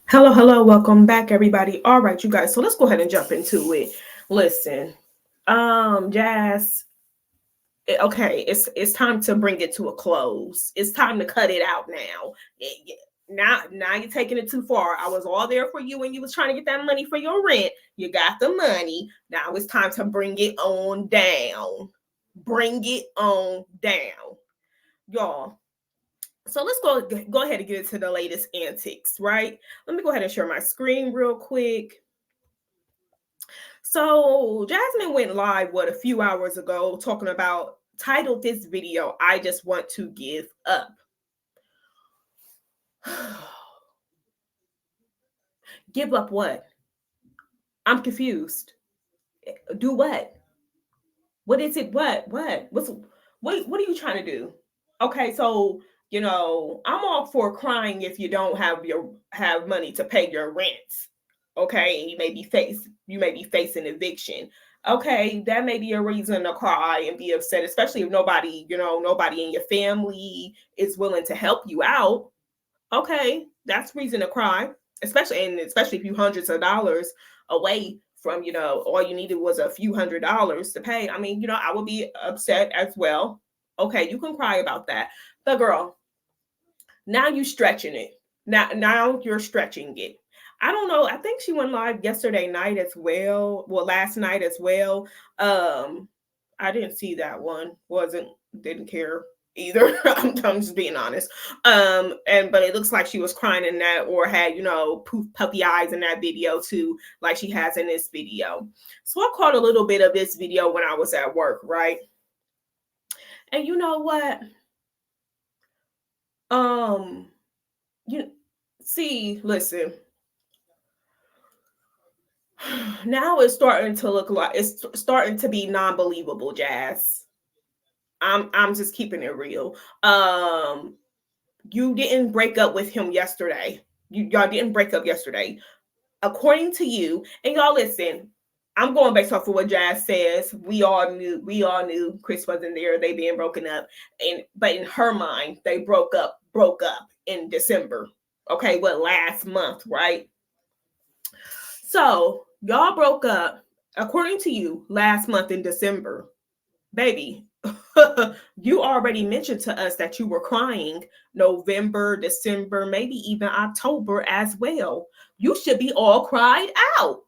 Hello, welcome back, everybody. All right, you guys. So let's go ahead and jump into it. Listen, Jazz. Okay, it's time to bring it to a close. It's time to cut it out now. Now you're taking it too far. I was all there for you when you was trying to get that money for your rent. You got the money. Now it's time to bring it on down. Bring it on down, y'all. So let's go ahead and get into the latest antics, right? Let me go ahead and share my screen real quick. So Jasmine went live a few hours ago talking about titled this video, I just want to give up. Give up what? I'm confused. Do what? What is it? What are you trying to do? Okay, so I'm all for crying if you don't have money to pay your rent. Okay, and you may be facing eviction. Okay, that may be a reason to cry and be upset, especially if nobody in your family is willing to help you out. Okay, that's reason to cry, especially if you hundreds of dollars away from all you needed was a few $100s to pay. I mean, I would be upset as well. Okay, you can cry about that. But girl, now you stretching it. Now you're stretching it. I don't know. I think she went live yesterday night as well. Well, last night as well. I didn't see that one. Wasn't didn't care either. I'm just being honest. But it looks like she was crying in that, or had puffy eyes in that video too, like she has in this video. So I caught a little bit of this video when I was at work, right? And you know what? Um, you see, listen. Now it's starting to look like it's starting to be non-believable, Jazz. I'm just keeping it real. You didn't break up with him yesterday. Y'all didn't break up yesterday. According to you, and y'all listen, I'm going based off of what Jazz says. We all knew Chris wasn't there. They being broken up. But in her mind, they broke up in December. Okay, what, last month, right? So y'all broke up, according to you, last month in December. Baby, you already mentioned to us that you were crying November, December, maybe even October as well. You should be all cried out.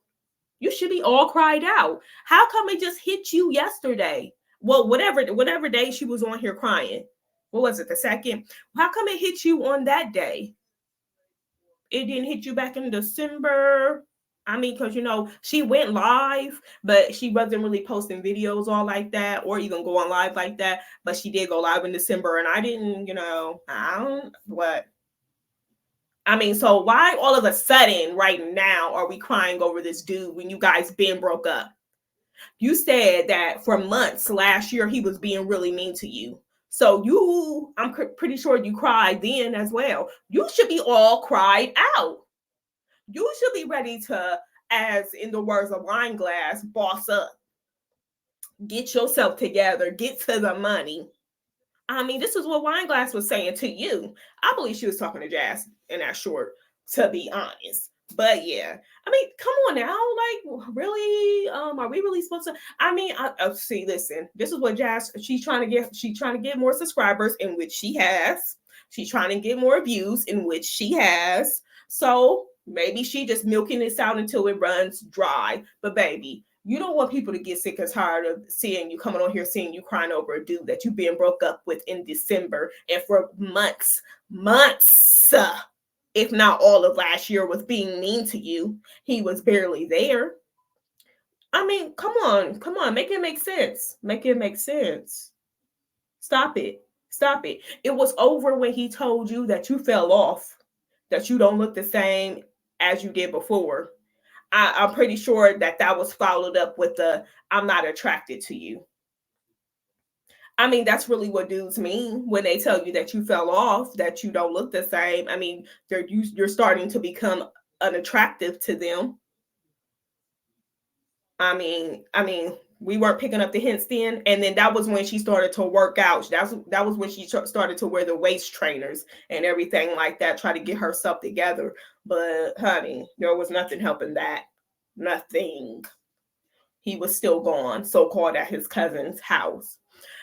You should be all cried out. How come it just hit you yesterday? Well, whatever day she was on here crying. What was it, the second? How come it hit you on that day? It didn't hit you back in December. I mean, because she went live, but she wasn't really posting videos all like that, or even going live like that. But she did go live in December, and I didn't, I don't what. I mean, so why all of a sudden right now are we crying over this dude when you guys been broke up? You said that for months last year he was being really mean to you. So I'm pretty sure you cried then as well. You should be all cried out. You should be ready to, as in the words of Wine Glass, boss up. Get yourself together. Get to the money. I mean, this is what Wine Glass was saying to you. I believe she was talking to Jazz in that short, to be honest. But yeah, I mean, come on now, like really, are we really supposed to? I mean, I see. Listen, this is what Jazz. She's trying to get. She's trying to get more subscribers, in which she has. She's trying to get more views, in which she has. So maybe she just milking this out until it runs dry. But baby, you don't want people to get sick and tired of seeing you coming on here, seeing you crying over a dude that you've been broke up with in December, and for months, if not all of last year, was being mean to you. He was barely there. I mean, come on, make it make sense. Make it make sense. Stop it. Stop it. It was over when he told you that you fell off, that you don't look the same as you did before. I'm pretty sure that was followed up with the I'm not attracted to you. I mean, that's really what dudes mean when they tell you that you fell off, that you don't look the same. I mean, you're starting to become unattractive to them. I mean, We weren't picking up the hints then, and then that was when she started to work out. That was when she started to wear the waist trainers and everything like that, try to get herself together. But honey, there was nothing helping that. Nothing. He was still gone, so called at his cousin's house.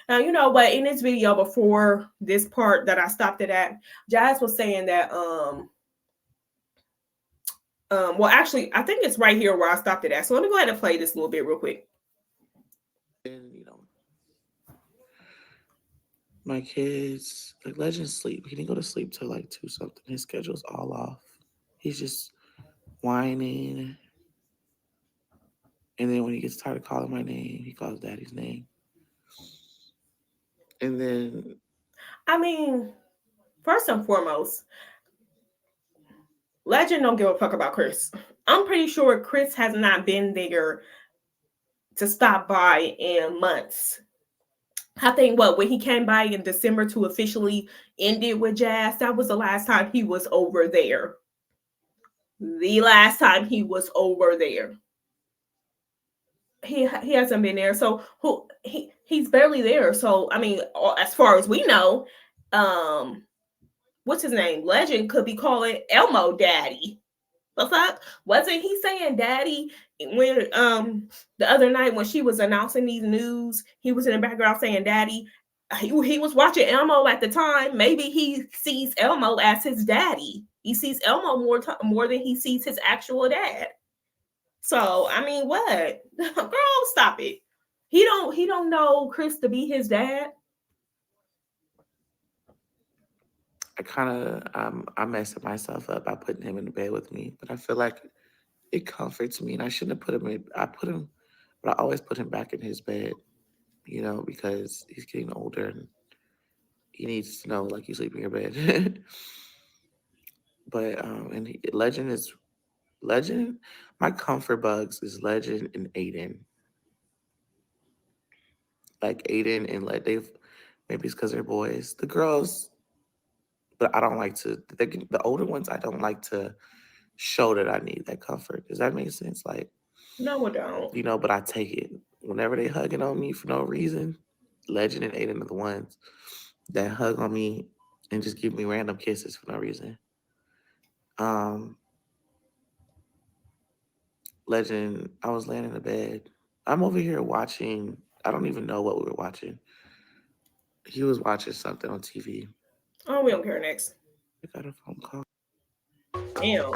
Now, you know what? In this video, before this part that I stopped it at, Jazz was saying that well, actually, I think it's right here where I stopped it at. So let me go ahead and play this a little bit real quick. And my kids, like Legend sleep. He didn't go to sleep till like two something. His schedule's all off. He's just whining. And then when he gets tired of calling my name, he calls daddy's name. And then I mean, first and foremost, Legend don't give a fuck about Chris. I'm pretty sure Chris has not been there to stop by in months. I think what when he came by in December to officially end it with Jazz, that was the last time he was over there. The last time he was over there. He hasn't been there. So he's barely there. So I mean, as far as we know, um, what's his name? Legend could be calling Elmo daddy. The fuck? Wasn't he saying daddy when the other night when she was announcing these news, he was in the background saying daddy. He was watching Elmo at the time. Maybe he sees Elmo as his daddy. He sees Elmo more than he sees his actual dad. So I mean, what? Girl, stop it. He don't know Chris to be his dad. I kind of I'm messing myself up by putting him in the bed with me, but I feel like it comforts me, and I shouldn't have put him in. I put him, but I always put him back in his bed, because he's getting older and he needs to know like you sleep in your bed. But Legend is Legend. My comfort bugs is Legend and Aiden. Like Aiden and like they've maybe it's because they're boys. The girls, but I don't like to. The older ones, I don't like to show that I need that comfort. Does that make sense? Like, No, it don't. but I take it whenever they hugging on me for no reason. Legend and Aiden are the ones that hug on me and just give me random kisses for no reason. Um, Legend, I was laying in the bed. I'm over here watching. I don't even know what we were watching. He was watching something on TV. Oh, we don't care next. I got a phone call. Damn.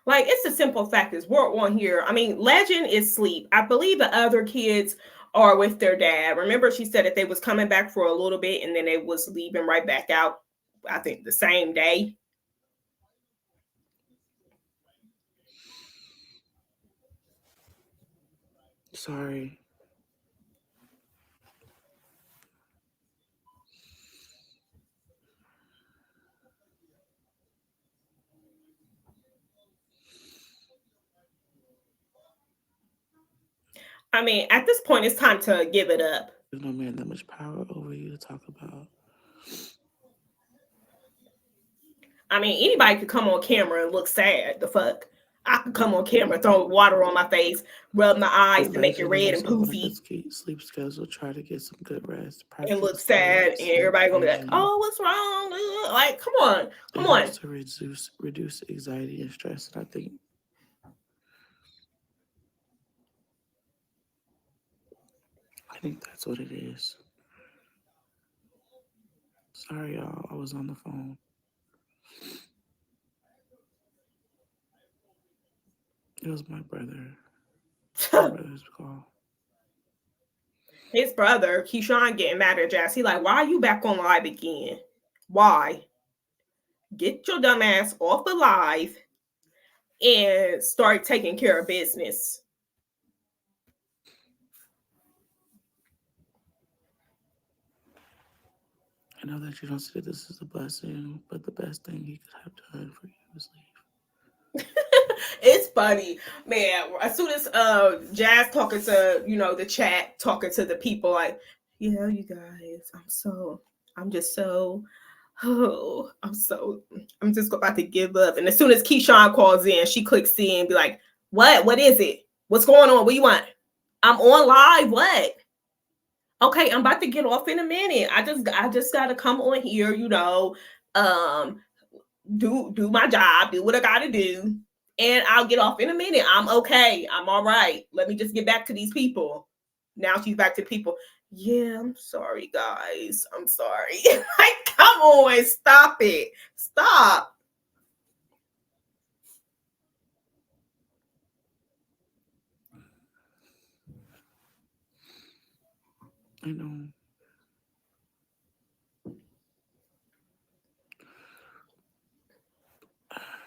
Like it's a simple fact is we're on here. I mean, Legend is sleep. I believe the other kids are with their dad. Remember, she said that they was coming back for a little bit and then they was leaving right back out. I think the same day. Sorry. I mean, at this point, it's time to give it up. There's no man that much power over you to talk about. I mean, anybody could come on camera and look sad. The fuck. I could come on camera, throw water on my face, rub my eyes But to make it Legend is red and also on a good poofy, sleep schedule. Try to get some good rest. and look Practice sad, and sleep everybody gonna be like, hygiene. "Oh, what's wrong?" Like, come on, It come on. helps to reduce anxiety and stress. And I think that's what it is. Sorry, y'all. I was on the phone. It was my brother. My brother's call. His brother, Keyshawn, getting mad at Jazz. He like, "Why are you back on live again? Why? Get your dumb ass off the live and start taking care of business." I know that you don't see this as a blessing, but the best thing he could have done for you is It's funny, man. As soon as Jazz talking to the chat, talking to the people, like, yeah, you guys, I'm just so, oh, I'm just about to give up. And as soon as Keyshawn calls in, she clicks in and be like, what is it? What's going on? What do you want? I'm on live. What? Okay, I'm about to get off in a minute. I just gotta come on here, um, do my job, do what I gotta do, and I'll get off in a minute. I'm okay. I'm all right. Let me just get back to these people. Now she's back to people. Yeah, I'm sorry, guys. I'm sorry. Like, come on, stop it. Stop. I know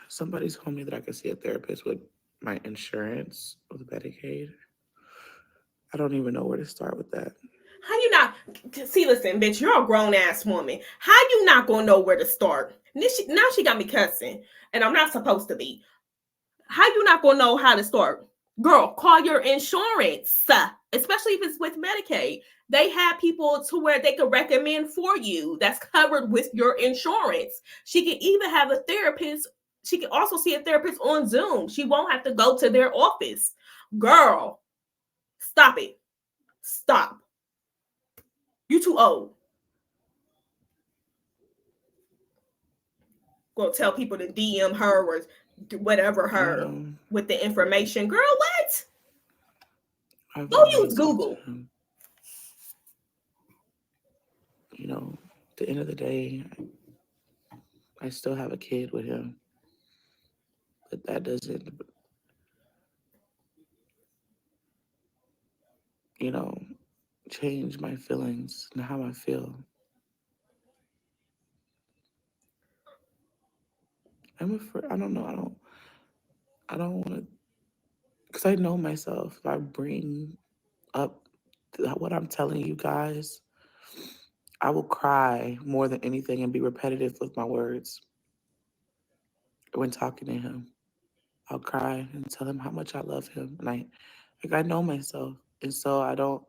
somebody told me that I could see a therapist with my insurance with Medicaid. I don't even know where to start with that. How you not see? Listen, bitch, you're a grown ass woman. How you not gonna know where to start? Now she got me cussing, and I'm not supposed to be. How you not gonna know how to start? Girl, call your insurance, especially if it's with Medicaid. They have people to where they can recommend for you that's covered with your insurance. She can even have a therapist. She can also see a therapist on Zoom. She won't have to go to their office. Girl, stop it. Stop. You too old. Go tell people to DM her or whatever her Um, with the information. Girl, what? I've Go been wanting use to talk to Google. him. You know, at the end of the day, I still have a kid with him, but that doesn't, you know, change my feelings and how I feel. I'm afraid. I don't know. I don't want to, because I know myself. If I bring up what I'm telling you guys, I will cry more than anything and be repetitive with my words when talking to him. I'll cry and tell him how much I love him, and I know myself, and so I don't.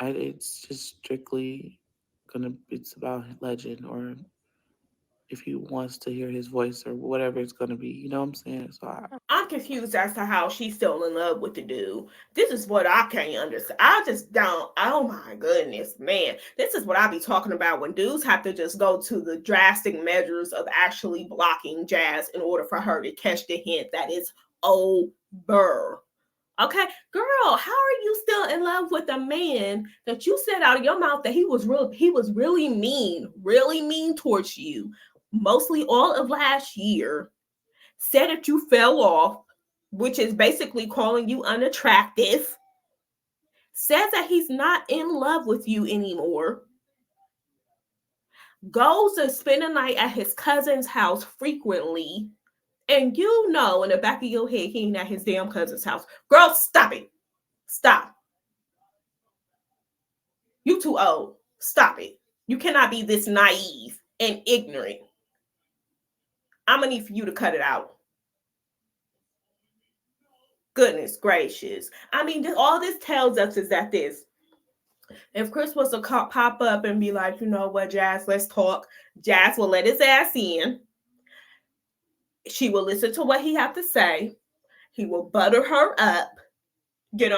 It's just strictly gonna. It's about legend, or if he wants to hear his voice, or whatever it's gonna be. You know what I'm saying? So I'm confused as to how she's still in love with the dude. This is what I can't understand. I just don't. Oh my goodness, man. This is what I be talking about when dudes have to just go to the drastic measures of actually blocking Jazz in order for her to catch the hint that it's over. Okay, girl, how are you still in love with a man that you said out of your mouth that he was really mean towards you, mostly all of last year, said that you fell off, which is basically calling you unattractive, says that he's not in love with you anymore, goes to spend a night at his cousin's house frequently, and you know in the back of your head he ain't at his damn cousin's house. Girl, stop it. Stop. You too old. Stop it. You cannot be this naive and ignorant. I'm gonna need for you to cut it out. Goodness gracious. I mean, all this tells us is that this. If Chris was to pop up and be like, you know what, Jazz, let's talk, Jazz will let his ass in. She will listen to what he have to say. He will butter her up. And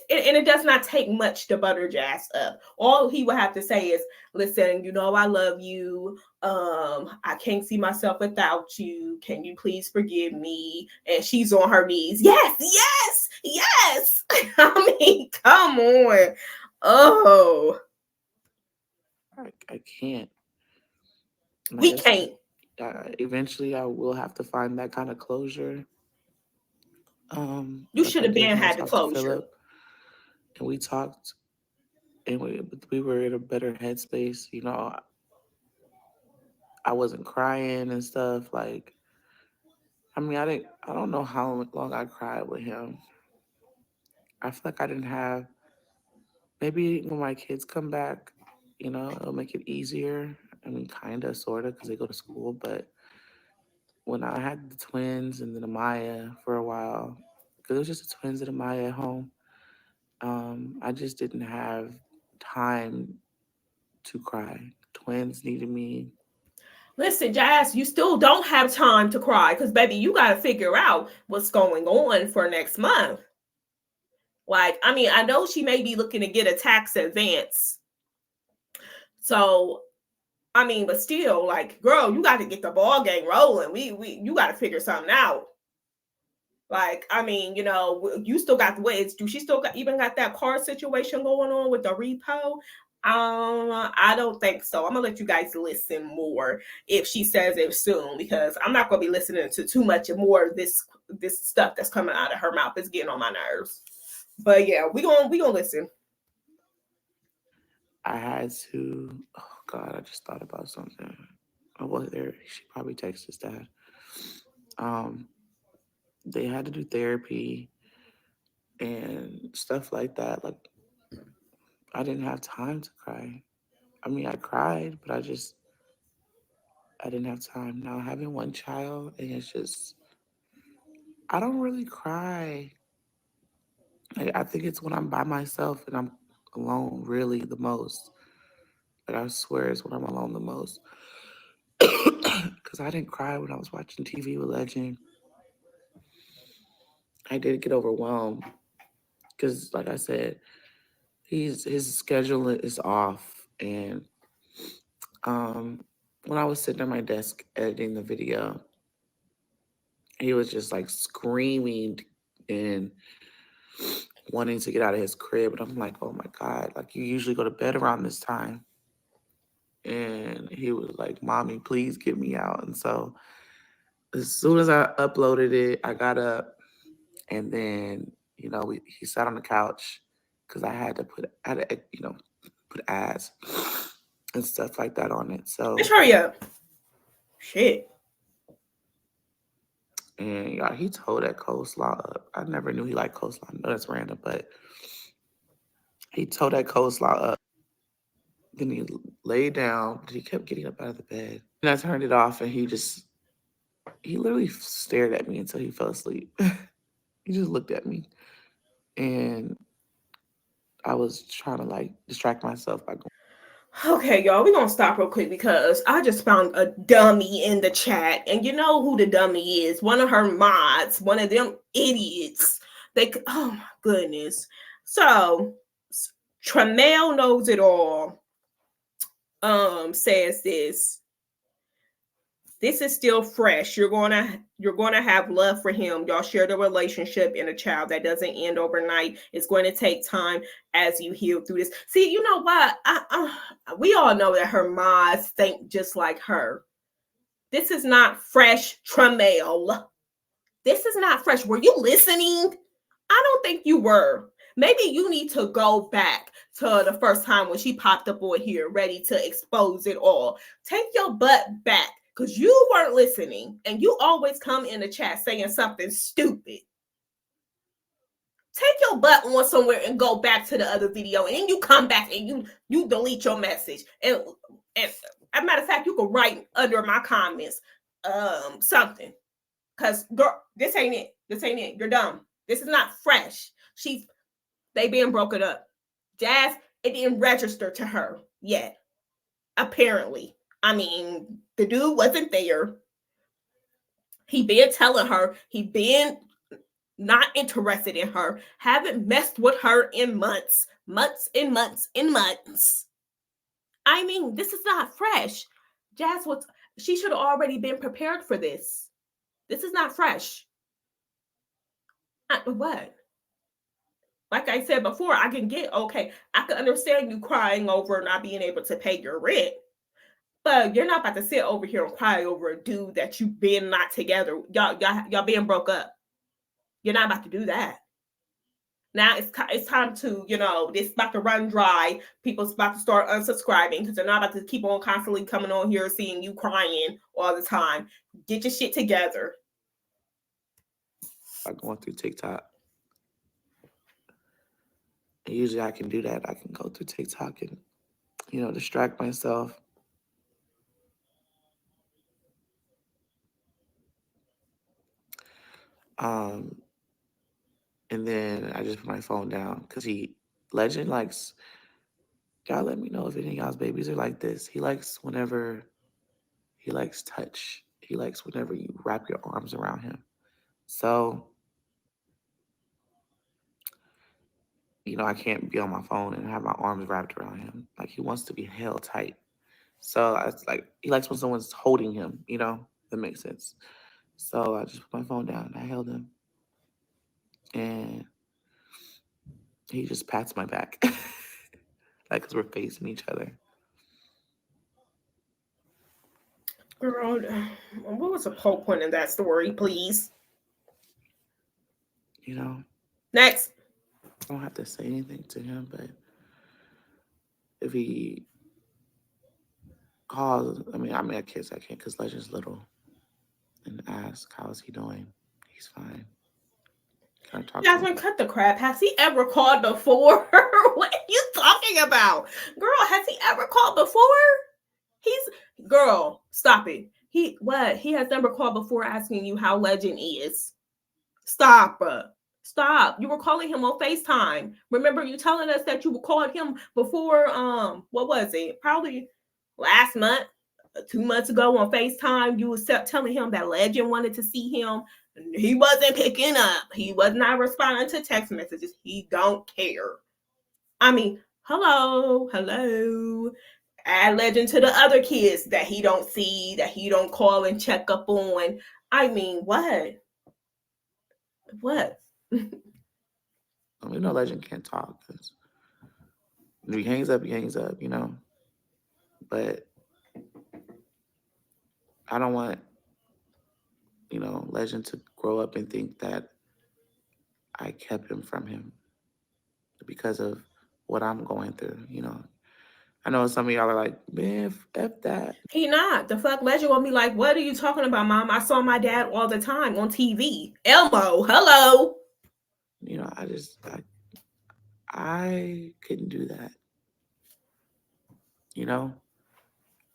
it does not take much to butter Jazz up. All he would have to say is, "Listen, I love you. I can't see myself without you. Can you please forgive me?" And she's on her knees. Yes, yes, yes. I mean, come on. Oh, I can't. Like we I said, can't. eventually I will have to find that kind of closure. You Like should I have did been when I had the talked to closure. Philip, and we talked, and we were in a better headspace. I wasn't crying and stuff. Like, I mean, I don't know how long I cried with him. I feel like I didn't have. Maybe when my kids come back, it'll make it easier. I mean, kind of, sort of, because they go to school. But when I had the twins and then Amaya for a while, because it was just the twins and Amaya at home, I just didn't have time to cry. Twins needed me. Listen, Jazz, you still don't have time to cry because, baby, you got to figure out what's going on for next month. Like, I mean, I know she may be looking to get a tax advance. So, I mean, but still, like, girl, you got to get the ball game rolling. You got to figure something out. Like, I mean, you still got the ways. Do she still even got that car situation going on with the repo? I don't think so. I'm gonna let you guys listen more if she says it soon because I'm not gonna be listening to too much more of this stuff that's coming out of her mouth. It's getting on my nerves. But yeah, we gonna listen. I had to. Oh God, I just thought about something. I was there. She probably texted his dad. Um, they had to do therapy and stuff like that. Like I didn't have time to cry. I mean, I cried, but I didn't have time. Now having one child, and it's just I don't really cry. I think it's when I'm by myself and I'm alone, really the most. Like I swear, it's when I'm alone the most. Because I didn't cry when I was watching TV with Legend. I did get overwhelmed because, like I said, his schedule is off, and um, when I was sitting at my desk editing the video, he was just like screaming and wanting to get out of his crib, and I'm like, oh my god, like you usually go to bed around this time, and he was like, mommy, please get me out, and so as soon as I uploaded it, I got up, and then he sat on the couch because I had to put ads and stuff like that on it. Bitch, So hurry up. Shit. and y'all, he tore that coleslaw up. I never knew he liked coleslaw. I know that's random, but he tore that coleslaw up. Then he laid down. He kept getting up out of the bed. And I turned it off, and he literally stared at me until he fell asleep. He just looked at me, and I was trying to like distract myself by going. Okay, y'all, we're gonna stop real quick because I just found a dummy in the chat, and you know who the dummy is? One of her mods, one of them idiots. Oh my goodness. So, Tremel knows it all. Says this. This is still fresh. You're gonna have love for him. Y'all share the relationship in a child that doesn't end overnight. It's going to take time as you heal through this. See, you know what? We all know that her mods think just like her. This is not fresh Tramail. This is not fresh. Were you listening? I don't think you were. Maybe you need to go back to the first time when she popped up on here ready to expose it all. Take your butt back because you weren't listening and you always come in the chat saying something stupid. Take your butt on somewhere and go back to the other video and then you come back and you delete your message. And as a matter of fact, you can write under my comments something. Cause girl, this ain't it. This ain't it. You're dumb. This is not fresh. They being broken up. Jazz, it didn't register to her yet. Apparently. I mean, the dude wasn't there. He been telling her, he been not interested in her, haven't messed with her in months. Months and months and months. I mean, this is not fresh. Jazz was she should have already been prepared for this. This is not fresh. What? Like I said before, I can get okay. I can understand you crying over not being able to pay your rent, but you're not about to sit over here and cry over a dude that you've been not together. Y'all being broke up. You're not about to do that. Now it's time to this about to run dry. People's about to start unsubscribing because they're not about to keep on constantly coming on here seeing you crying all the time. Get your shit together. By going through TikTok. And usually I can do that. I can go through TikTok and distract myself. Um, and then I just put my phone down because Legend likes. Y'all let me know if any of y'all's babies are like this. He likes whenever He likes touch. He likes whenever you wrap your arms around him. So, I can't be on my phone and have my arms wrapped around him. Like he wants to be held tight. So it's like he likes when someone's holding him, that makes sense. So I just put my phone down. I held him and he just pats my back. Like, because we're facing each other. Girl, what was the whole point in that story, please? You know, Next. I don't have to say anything to him, but if he calls, I guess I can't because Legend's little, and ask, how's he doing? He's fine. Can I talk to him? Jasmine, cut the crap. Has he ever called before? What are you talking about? Girl, has he ever called before? Girl, stop it. He has never called before asking you how Legend is. Stop. Stop. You were calling him on FaceTime. Remember you telling us that you called him before what was it? Probably last month, 2 months ago on FaceTime. You was telling him that Legend wanted to see him. He wasn't picking up. He was not responding to text messages. He don't care. I mean, hello. Add Legend to the other kids that he don't see, that he don't call and check up on. I mean, what? What? We know Legend can't talk. Cause if he hangs up, he hangs up. But I don't want, Legend to grow up and think that I kept him from him because of what I'm going through. I know some of y'all are like, man, F that. He not. The fuck Legend gonna be like, what are you talking about, mom? I saw my dad all the time on TV. Elmo, hello. I couldn't do that. You know,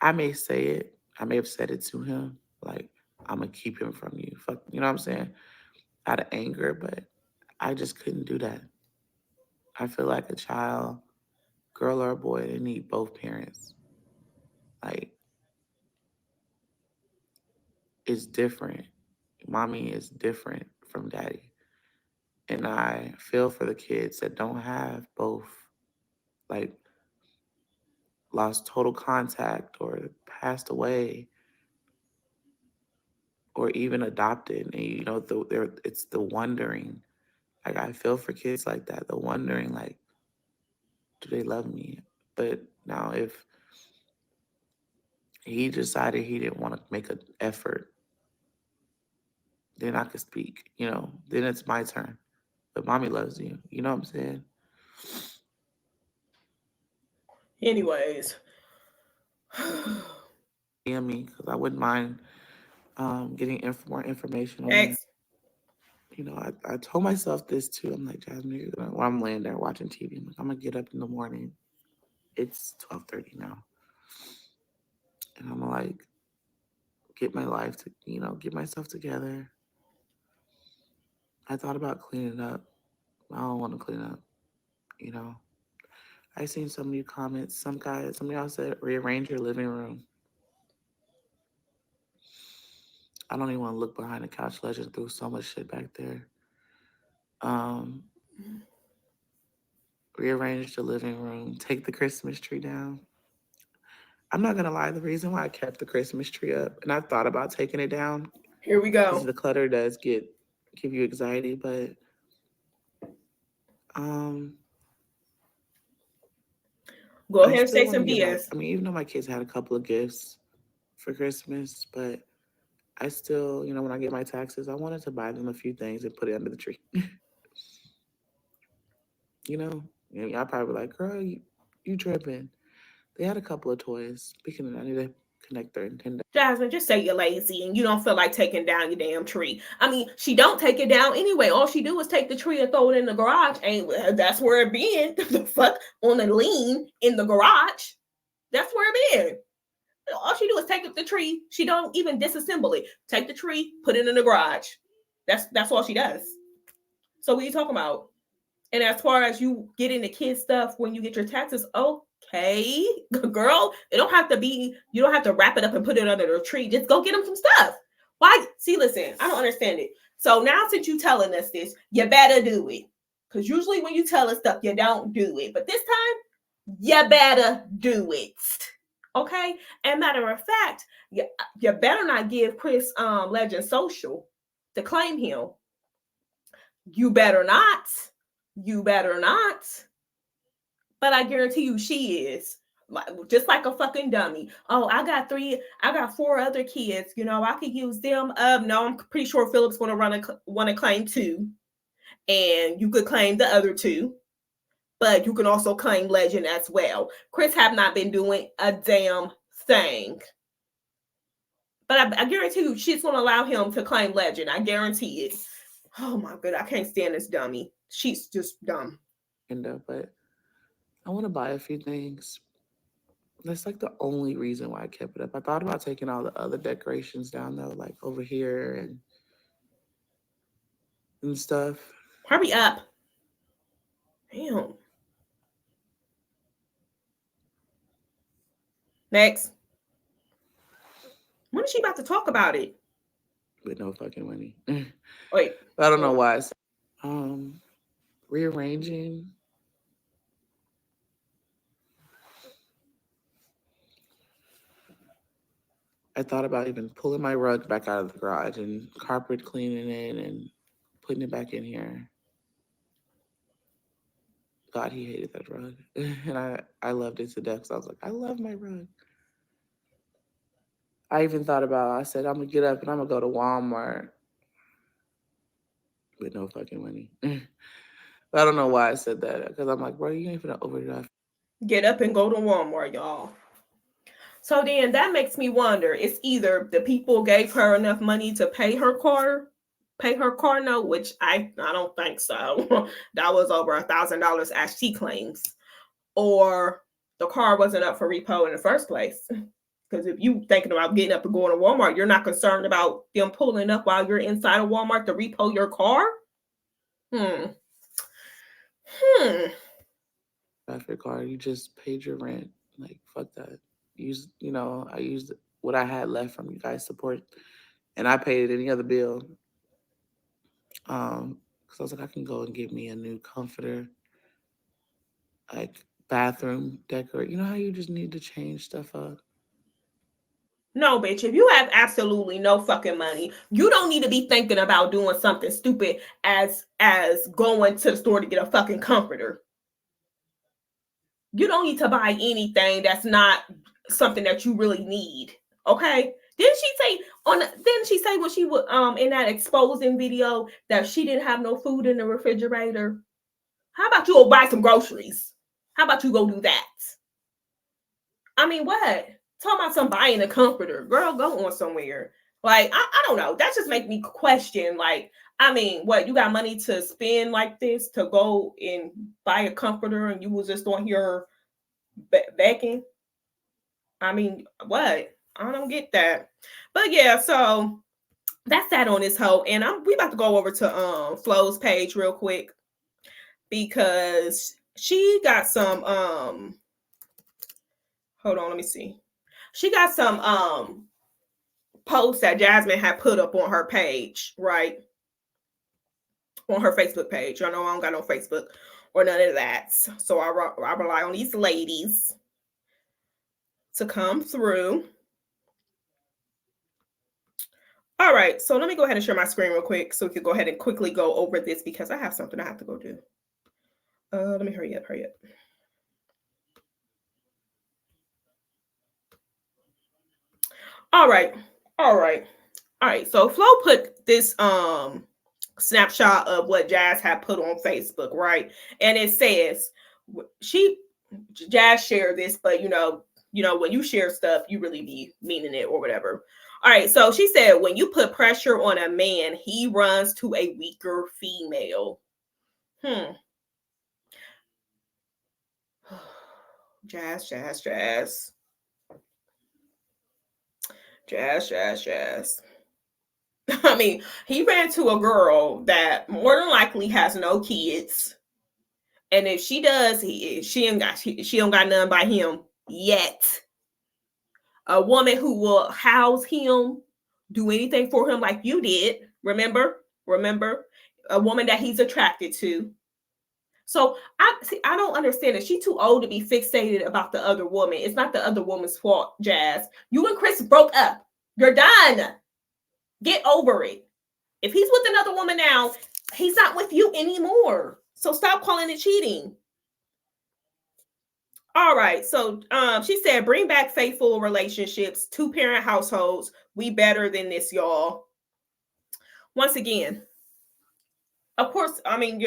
I may say it. I may have said it to him, like, I'm gonna keep him from you. Fuck, you know what I'm saying? Out of anger, but I just couldn't do that. I feel like a child, girl or a boy, they need both parents. Like, it's different. Mommy is different from daddy. And I feel for the kids that don't have both, like, lost total contact or passed away or even adopted. And, it's the wondering. Like, I feel for kids like that, the wondering, like, do they love me? But now, if he decided he didn't want to make an effort, then I could speak, then it's my turn. But mommy loves you. You know what I'm saying? Anyways. Yeah, me, because I wouldn't mind getting more information on there. Next. I told myself this too. I'm like, Jasmine, while I'm laying there watching TV, I'm gonna get up in the morning. It's 12:30 now, and I'm gonna like get my life to, get myself together. I thought about cleaning up. I don't want to clean up. You know, I seen some new comments. Some of y'all said rearrange your living room. I don't even want to look behind the couch. Legend threw so much shit back there. Um, Rearrange the living room. Take the Christmas tree down. I'm not gonna lie. The reason why I kept the Christmas tree up, and I thought about taking it down, Here we because go. the clutter does give you anxiety. But um, Go I ahead and still say want to some give BS. even though my kids had a couple of gifts for Christmas, but I still, when I get my taxes, I wanted to buy them a few things and put it under the tree. you know, and y'all probably like, girl, you tripping. They had a couple of toys. Speaking of that, I need to connect their Nintendo. Jasmine, just say you're lazy and you don't feel like taking down your damn tree. I mean, she don't take it down anyway. All she do is take the tree and throw it in the garage. Ain't that's where it been? The fuck on the lean in the garage. That's where it been. All she do is take up the tree. She don't even disassemble it. Take the tree, put it in the garage. That's all she does. So what are you talking about? And as far as you getting the kids stuff when you get your taxes, okay. Hey, girl, it don't have to be, you don't have to wrap it up and put it under the tree. Just go get them some stuff. Why? See, listen, I don't understand it. So now, since you telling us this, you better do it. Because usually when you tell us stuff, you don't do it. But this time, you better do it. Okay? And matter of fact, you better not give Chris Legend social to claim him. You better not. You better not. But I guarantee you she is. Just like a fucking dummy. Oh, I got four other kids. You know, I could use them. No, I'm pretty sure Philip's gonna want to claim two. And you could claim the other two. But you can also claim Legend as well. Chris have not been doing a damn thing. But I guarantee you she's gonna allow him to claim Legend. I guarantee it. Oh my god, I can't stand this dummy. She's just dumb. But I want to buy a few things. That's like the only reason why I kept it up. I thought about taking all the other decorations down though, like over here and stuff. Hurry up. Damn. Next. When is she about to talk about it? With no fucking money. Wait. I don't know why. Um, rearranging. I thought about even pulling my rug back out of the garage and carpet cleaning it and putting it back in here. God, he hated that rug. And I loved it to death because I was like, I love my rug. I even thought about, I said, I'm going to get up and I'm going to go to Walmart with no fucking money. I don't know why I said that because I'm like, bro, you ain't finna overdraft. Get up and go to Walmart, y'all. So then that makes me wonder, it's either the people gave her enough money to pay her car note, which I don't think so. That was over $1,000 as she claims. Or the car wasn't up for repo in the first place. Because if you thinking about getting up and going to Walmart, you're not concerned about them pulling up while you're inside of Walmart to repo your car? Hmm. Hmm. Off your car, you just paid your rent. Like, fuck that. I used what I had left from you guys' support and I paid any other bill. Because I was like, I can go and get me a new comforter, like bathroom decor. You know how you just need to change stuff up? No, bitch. If you have absolutely no fucking money, you don't need to be thinking about doing something stupid as going to the store to get a fucking comforter. You don't need to buy anything that's not something that you really need. Okay? Didn't she say when she was in that exposing video that she didn't have no food in the refrigerator? How about you go buy some groceries? How about you go do that? I mean, what? Talking about some buying a comforter. Girl, go on somewhere. Like, I don't know. That just make me question, like, I mean, what, you got money to spend like this to go and buy a comforter and you was just on here begging? I mean, what? I don't get that. But yeah, so that's that on this hoe. And we about to go over to Flo's page real quick because she got some hold on, let me see. She got some posts that Jasmine had put up on her page, right? On her Facebook page. Y'all know I don't got no Facebook or none of that. So I rely on these ladies to come through. All right, so let me go ahead and share my screen real quick so we can go ahead and quickly go over this because I have something I have to go do. Let me hurry up. All right. So Flo put this snapshot of what Jazz had put on Facebook, right? And it says Jazz shared this, but when you share stuff, you really be meaning it or whatever. All right, so she said when you put pressure on a man, he runs to a weaker female. Jazz. I mean, he ran to a girl that more than likely has no kids And if she does, she don't got none by him yet. A woman who will house him, do anything for him like you did. Remember, a woman that he's attracted to. So I don't understand it. She too old to be fixated about the other woman. It's not the other woman's fault, Jazz. You and Chris broke up. You're done. Get over it. If he's with another woman now, he's not with you anymore. So stop calling it cheating. All right. So she said, bring back faithful relationships, two-parent households. We better than this, y'all. Once again, of course, I mean,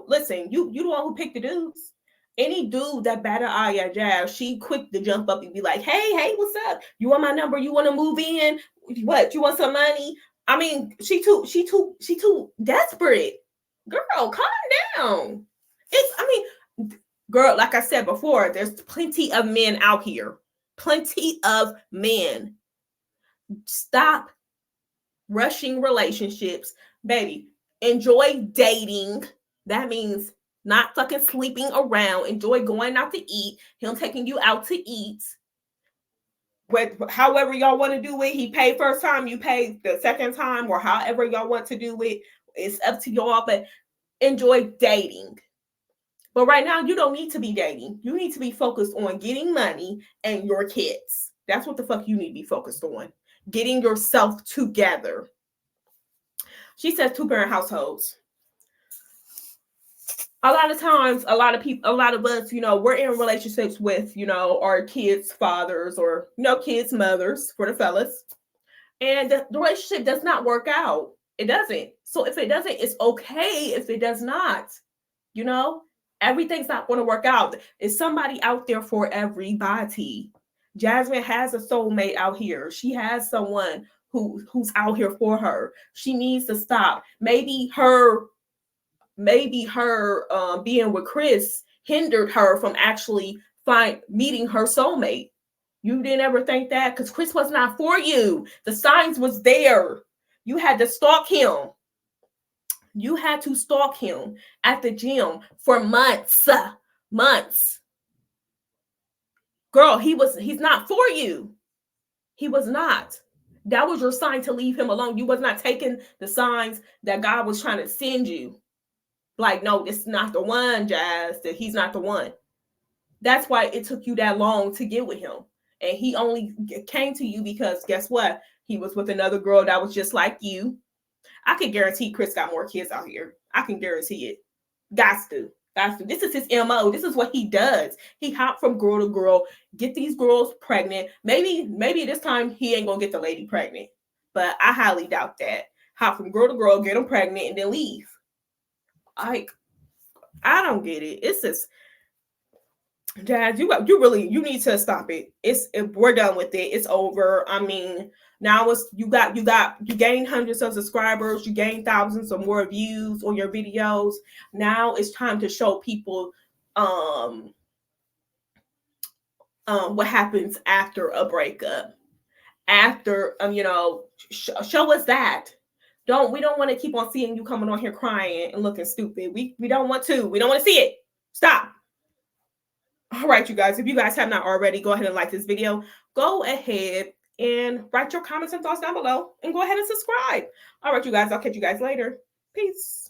listen, you the one who picked the dudes. Any dude that batted eye at Jazz, she quick to jump up and be like, hey, what's up? You want my number? You want to move in? What? You want some money? I mean, she too desperate. Girl, calm down. Girl, like I said before, there's plenty of men out here. Plenty of men. Stop rushing relationships, baby. Enjoy dating. That means not fucking sleeping around. Enjoy going out to eat. Him taking you out to eat. However y'all want to do it. He paid first time, you pay the second time, or however y'all want to do it. It's up to y'all, but enjoy dating. But right now, you don't need to be dating. You need to be focused on getting money and your kids. That's what the fuck you need to be focused on. Getting yourself together. She says two-parent households. A lot of times, a lot of people, a lot of us, we're in relationships with, our kids' fathers or, kids' mothers for the fellas. And the relationship does not work out. It doesn't. So if it doesn't, it's okay if it does not. Everything's not going to work out. There's somebody out there for everybody. Jasmine has a soulmate out here. She has someone who's out here for her. She needs to stop. Maybe her being with Chris hindered her from actually meeting her soulmate. You didn't ever think that? Because Chris was not for you. The signs was there. You had to stalk him. You had to stalk him at the gym for months. Girl, he's not for you. He was not. That was your sign to leave him alone. You was not taking the signs that God was trying to send you. Like, no, this is not the one, Jazz. That he's not the one. That's why it took you that long to get with him. And he only came to you because guess what? He was with another girl that was just like you. I can guarantee Chris got more kids out here. I can guarantee it. Gots to. This is his MO. This is what he does. He hop from girl to girl, get these girls pregnant. Maybe this time he ain't gonna get the lady pregnant. But I highly doubt that. Hop from girl to girl, get them pregnant, and then leave. Like, I don't get it. It's just, Jazz, you need to stop it. We're done with it. It's over. I mean, now you gained hundreds of subscribers, you gained thousands of more views on your videos. Now it's time to show people what happens after a breakup. After show us that. We don't want to keep on seeing you coming on here crying and looking stupid. We don't want to. We don't want to see it. Stop. All right, you guys, if you guys have not already, go ahead and like this video. Go ahead and write your comments and thoughts down below and go ahead and subscribe. All right, you guys, I'll catch you guys later. Peace.